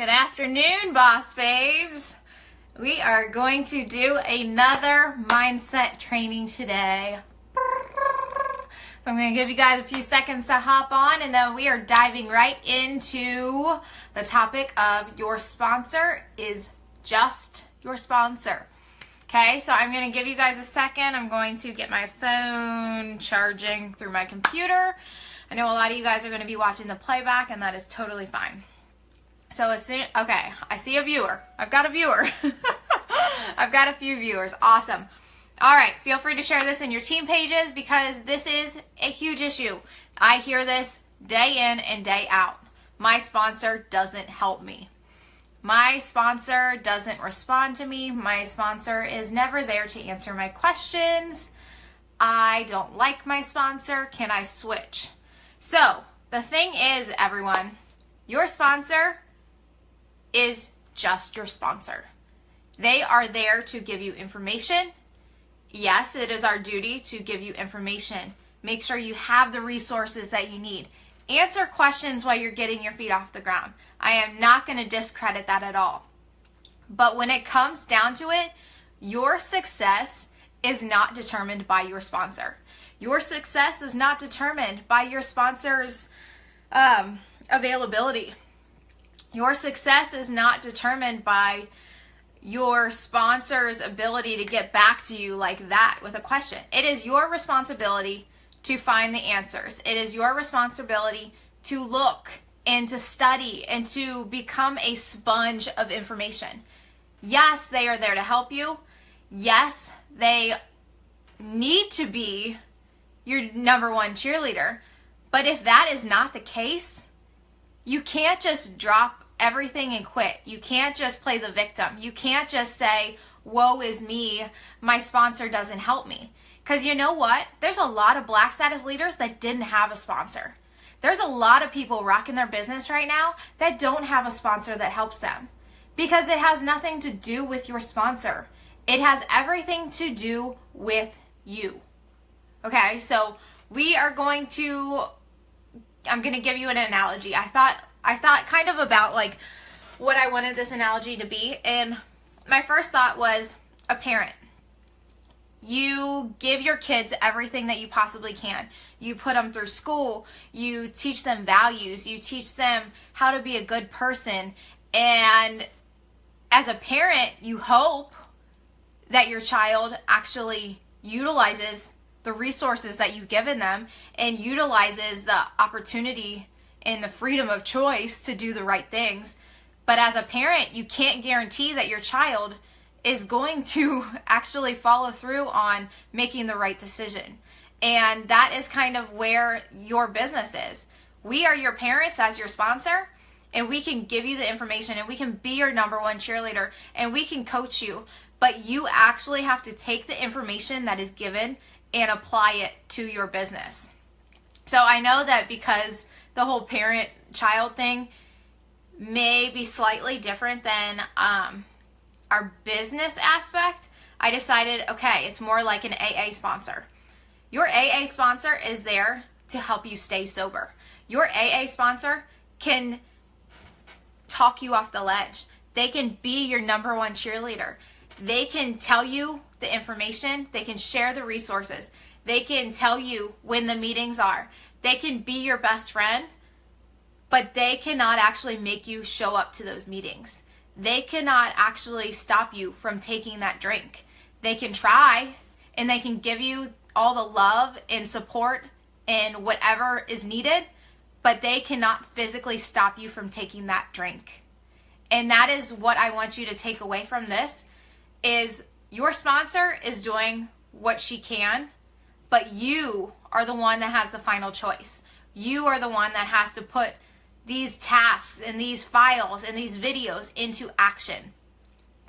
Good afternoon, boss babes. We are going to do another mindset training today. So I'm going to give you guys a few seconds to hop on, and then we are diving right into the topic of your sponsor is just your sponsor. Okay, so I'm going to give you guys a second. I'm going to get my phone charging through my computer. I know a lot of you guys are going to be watching the playback, and that is totally fine. So okay, I see a viewer. I've got a viewer. I've got a few viewers. Awesome. All right, feel free to share this in your team pages because this is a huge issue. I hear this day in and day out. My sponsor doesn't help me. My sponsor doesn't respond to me. My sponsor is never there to answer my questions. I don't like my sponsor. Can I switch? So the thing is, everyone, your sponsor is just your sponsor. They are there to give you information. Yes, it is our duty to give you information. Make sure you have the resources that you need. Answer questions while you're getting your feet off the ground. I am not going to discredit that at all. But when it comes down to it, your success is not determined by your sponsor. Your success is not determined by your sponsor's availability. Your success is not determined by your sponsor's ability to get back to you like that with a question. It is your responsibility to find the answers. It is your responsibility to look and to study and to become a sponge of information. Yes, they are there to help you. Yes, they need to be your number one cheerleader. But if that is not the case, you can't just drop everything and quit. You can't just play the victim. You can't just say, woe is me, my sponsor doesn't help me. Because you know what? There's a lot of Black status leaders that didn't have a sponsor. There's a lot of people rocking their business right now that don't have a sponsor that helps them. Because it has nothing to do with your sponsor. It has everything to do with you. Okay, so we are going to, I'm going to give you an analogy. I thought kind of about like what I wanted this analogy to be. And my first thought was a parent. You give your kids everything that you possibly can. You put them through school. You teach them values. You teach them how to be a good person. And as a parent, you hope that your child actually utilizes the resources that you've given them and utilizes the opportunity and the freedom of choice to do the right things. But as a parent, you can't guarantee that your child is going to actually follow through on making the right decision. And that is kind of where your business is. We are your parents as your sponsor, and we can give you the information, and we can be your number one cheerleader, and we can coach you. But you actually have to take the information that is given and apply it to your business. So I know that because the whole parent-child thing may be slightly different than our business aspect, I decided, okay, it's more like an AA sponsor. Your AA sponsor is there to help you stay sober. Your AA sponsor can talk you off the ledge. They can be your number one cheerleader. They can tell you the information. They can share the resources. They can tell you when the meetings are. They can be your best friend, but they cannot actually make you show up to those meetings. They cannot actually stop you from taking that drink. They can try, and they can give you all the love and support and whatever is needed, but they cannot physically stop you from taking that drink. And that is what I want you to take away from this, is your sponsor is doing what she can, but you are the one that has the final choice. You are the one that has to put these tasks and these files and these videos into action.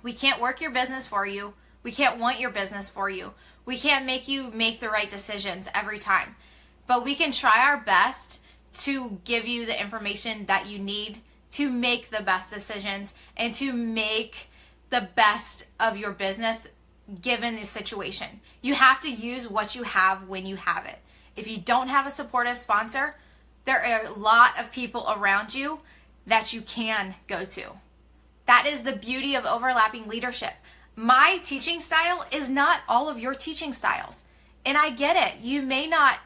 We can't work your business for you. We can't want your business for you. We can't make you make the right decisions every time. But we can try our best to give you the information that you need to make the best decisions and to make the best of your business given the situation. You have to use what you have when you have it. If you don't have a supportive sponsor, there are a lot of people around you that you can go to. That is the beauty of overlapping leadership. My teaching style is not all of your teaching styles. And I get it. You may not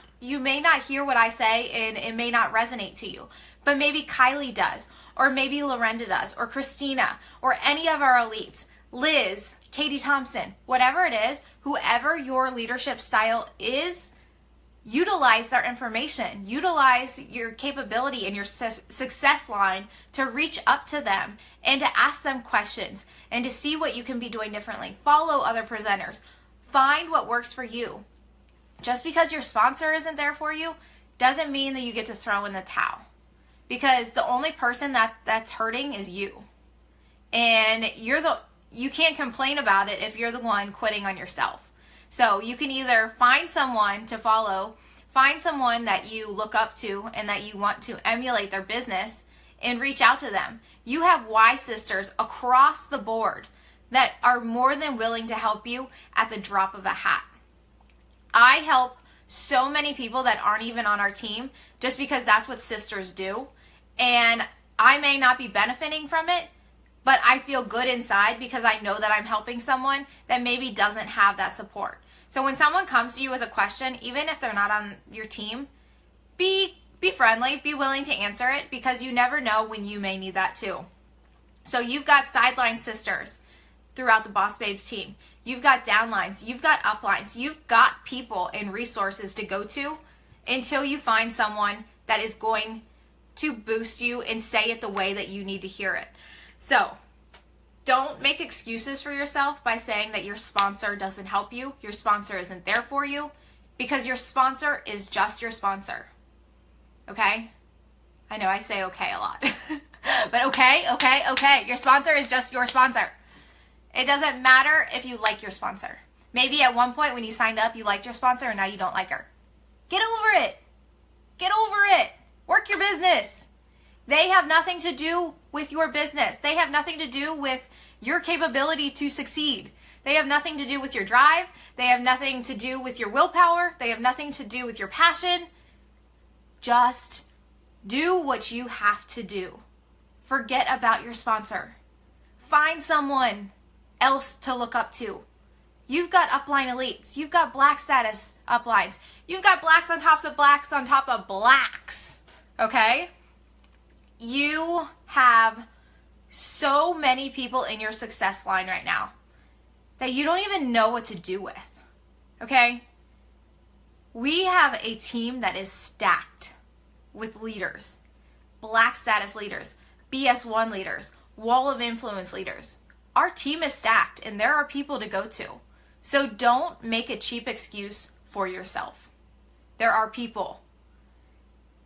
hear what I say and it may not resonate to you. But maybe Kylie does, or maybe Lorenda does, or Christina, or any of our elites, Liz, Katie Thompson, whatever it is, whoever your leadership style is, utilize their information, utilize your capability and your success line to reach up to them and to ask them questions and to see what you can be doing differently. Follow other presenters. Find what works for you. Just because your sponsor isn't there for you doesn't mean that you get to throw in the towel, because the only person that's hurting is you. And you can't complain about it if you're the one quitting on yourself. So you can either find someone to follow, find someone that you look up to and that you want to emulate their business, and reach out to them. You have Y sisters across the board that are more than willing to help you at the drop of a hat. I help so many people that aren't even on our team just because that's what sisters do. And I may not be benefiting from it, but I feel good inside because I know that I'm helping someone that maybe doesn't have that support. So when someone comes to you with a question, even if they're not on your team, be friendly, be willing to answer it, because you never know when you may need that too. So you've got sideline sisters throughout the Boss Babes team. You've got downlines, you've got uplines, you've got people and resources to go to until you find someone that is going to boost you and say it the way that you need to hear it. So don't make excuses for yourself by saying that your sponsor doesn't help you, your sponsor isn't there for you, because your sponsor is just your sponsor. Okay? I know I say okay a lot. But okay. Your sponsor is just your sponsor. It doesn't matter if you like your sponsor. Maybe at one point when you signed up, you liked your sponsor and now you don't like her. Get over it. Get over it. Work your business. They have nothing to do with your business. They have nothing to do with your capability to succeed. They have nothing to do with your drive. They have nothing to do with your willpower. They have nothing to do with your passion. Just do what you have to do. Forget about your sponsor. Find someone else to look up to. You've got upline elites. You've got black status uplines. You've got blacks on top of blacks on top of blacks. Okay? You have so many people in your success line right now that you don't even know what to do with. Okay? We have a team that is stacked with leaders, black status leaders, BS1 leaders, wall of influence leaders. Our team is stacked and there are people to go to. So don't make a cheap excuse for yourself. There are people.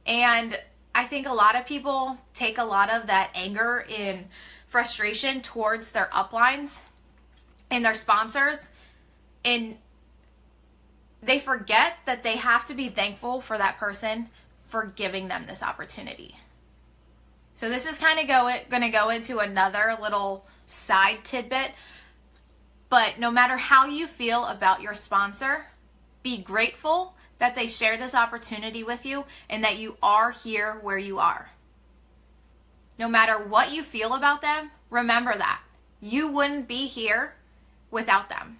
And I think a lot of people take a lot of that anger and frustration towards their uplines and their sponsors, and they forget that they have to be thankful for that person for giving them this opportunity. So this is kind of going to go into another little side tidbit, but no matter how you feel about your sponsor, be grateful that they share this opportunity with you and that you are here where you are. No matter what you feel about them, remember that. You wouldn't be here without them.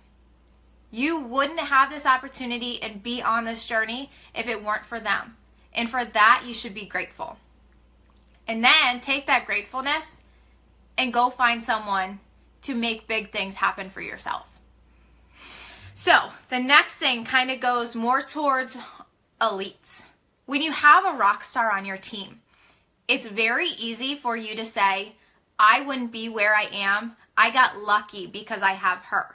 You wouldn't have this opportunity and be on this journey if it weren't for them. And for that, you should be grateful. And then take that gratefulness and go find someone to make big things happen for yourself. So the next thing kind of goes more towards elites. When you have a rock star on your team, it's very easy for you to say, I wouldn't be where I am. I got lucky because I have her.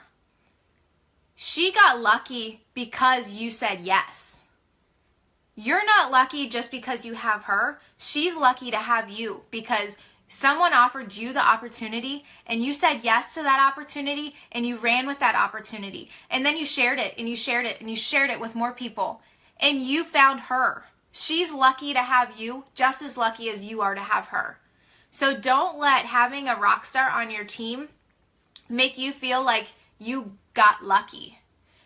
She got lucky because you said yes. You're not lucky just because you have her. She's lucky to have you because someone offered you the opportunity and you said yes to that opportunity and you ran with that opportunity. And then you shared it and you shared it and you shared it with more people and you found her. She's lucky to have you, just as lucky as you are to have her. So don't let having a rock star on your team make you feel like you got lucky.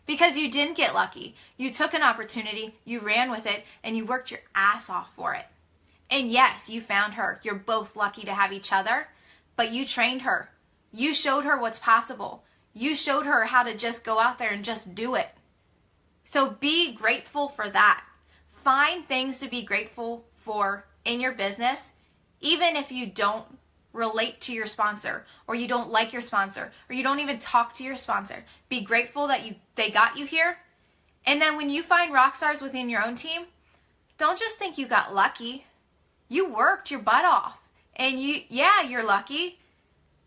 Because you didn't get lucky. You took an opportunity, you ran with it, and you worked your ass off for it. And yes, you found her. You're both lucky to have each other, but you trained her. You showed her what's possible. You showed her how to just go out there and just do it. So be grateful for that. Find things to be grateful for in your business, even if you don't relate to your sponsor, or you don't like your sponsor, or you don't even talk to your sponsor. Be grateful that they got you here. And then when you find rock stars within your own team, don't just think you got lucky. You worked your butt off. And you're lucky,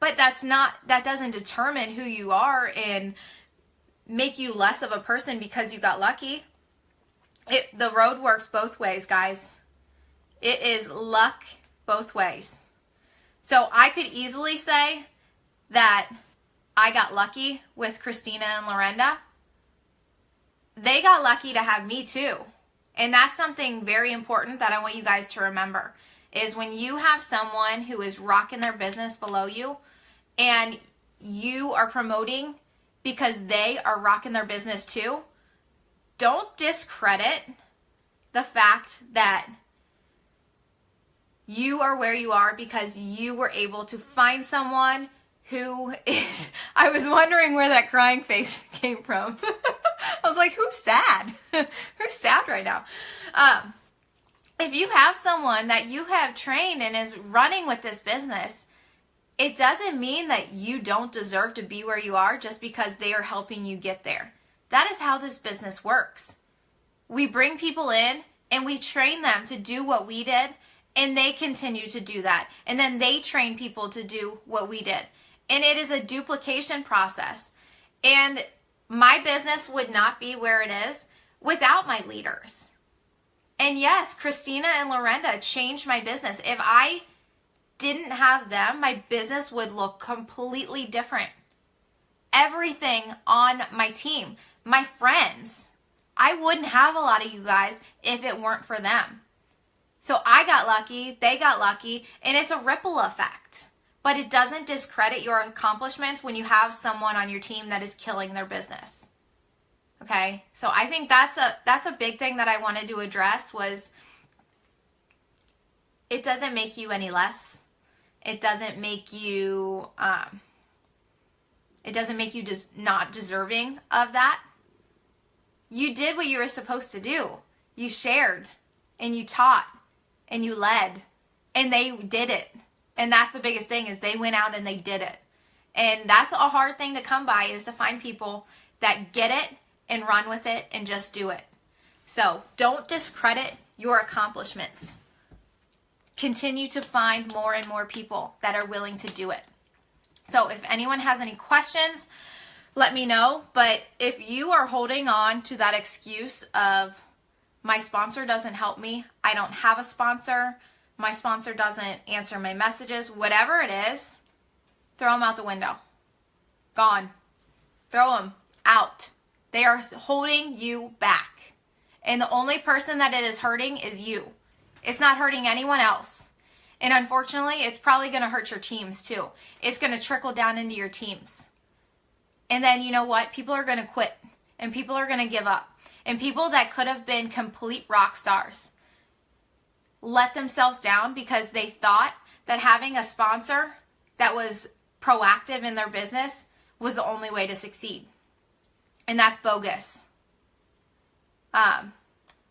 but that doesn't determine who you are and make you less of a person because you got lucky. The road works both ways, guys. It is luck both ways. So I could easily say that I got lucky with Christina and Lorenda. They got lucky to have me too. And that's something very important that I want you guys to remember, is when you have someone who is rocking their business below you and you are promoting because they are rocking their business too, don't discredit the fact that you are where you are because you were able to find someone who is, I was wondering where that crying face came from. I was like, who's sad? Who's sad right now? If you have someone that you have trained and is running with this business, it doesn't mean that you don't deserve to be where you are just because they are helping you get there. That is how this business works. We bring people in and we train them to do what we did, and they continue to do that. And then they train people to do what we did. And it is a duplication process. And my business would not be where it is without my leaders. And yes, Christina and Lorenda changed my business. If I didn't have them, my business would look completely different. Everything on my team, my friends, I wouldn't have a lot of you guys if it weren't for them. So I got lucky, they got lucky, and it's a ripple effect. But it doesn't discredit your accomplishments when you have someone on your team that is killing their business. Okay? So I think that's a big thing that I wanted to address, was it doesn't make you any less. It doesn't make you just not deserving of that. You did what you were supposed to do. You shared and you taught and you led, and they did it. And that's the biggest thing, is they went out and they did it. And that's a hard thing to come by, is to find people that get it and run with it and just do it. So don't discredit your accomplishments. Continue to find more and more people that are willing to do it. So if anyone has any questions, let me know. But if you are holding on to that excuse of, my sponsor doesn't help me, I don't have a sponsor, my sponsor doesn't answer my messages, whatever it is, throw them out the window. Gone. Throw them out. They are holding you back. And the only person that it is hurting is you. It's not hurting anyone else. And unfortunately, it's probably going to hurt your teams too. It's going to trickle down into your teams. And then you know what? People are going to quit. And people are going to give up. And people that could have been complete rock stars let themselves down because they thought that having a sponsor that was proactive in their business was the only way to succeed. And that's bogus.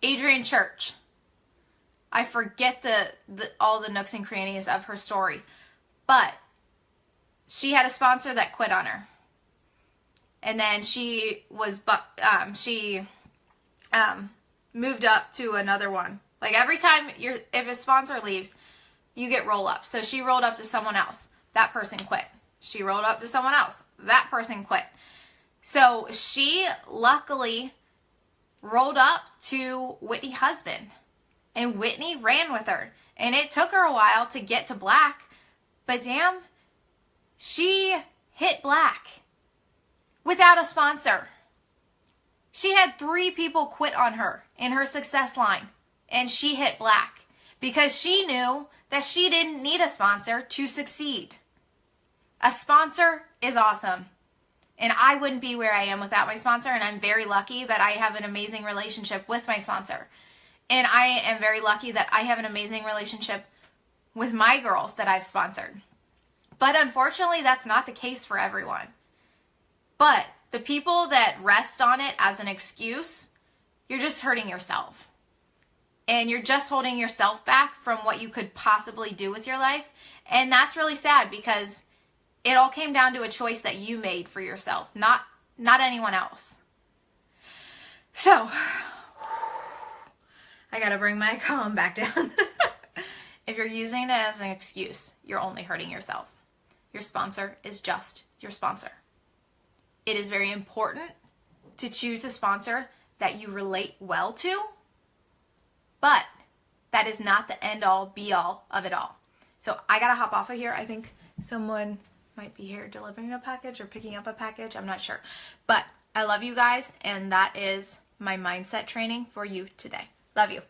Adrienne Church. I forget all the nooks and crannies of her story. But she had a sponsor that quit on her. And then she moved up to another one. Like every time if a sponsor leaves, you get roll up. So she rolled up to someone else. That person quit. She rolled up to someone else. That person quit. So she luckily rolled up to Whitney Husband. And Whitney ran with her. And it took her a while to get to black. But damn, she hit black without a sponsor. She had 3 people quit on her in her success line. And she hit black because she knew that she didn't need a sponsor to succeed. A sponsor is awesome. And I wouldn't be where I am without my sponsor. And I'm very lucky that I have an amazing relationship with my sponsor. And I am very lucky that I have an amazing relationship with my girls that I've sponsored. But unfortunately, that's not the case for everyone. But the people that rest on it as an excuse, you're just hurting yourself. And you're just holding yourself back from what you could possibly do with your life. And that's really sad because it all came down to a choice that you made for yourself, not anyone else. So, I gotta bring my calm back down. If you're using it as an excuse, you're only hurting yourself. Your sponsor is just your sponsor. It is very important to choose a sponsor that you relate well to, but that is not the end all be all of it all. So I gotta hop off of here. I think someone might be here delivering a package or picking up a package. I'm not sure. But I love you guys, and that is my mindset training for you today. Love you.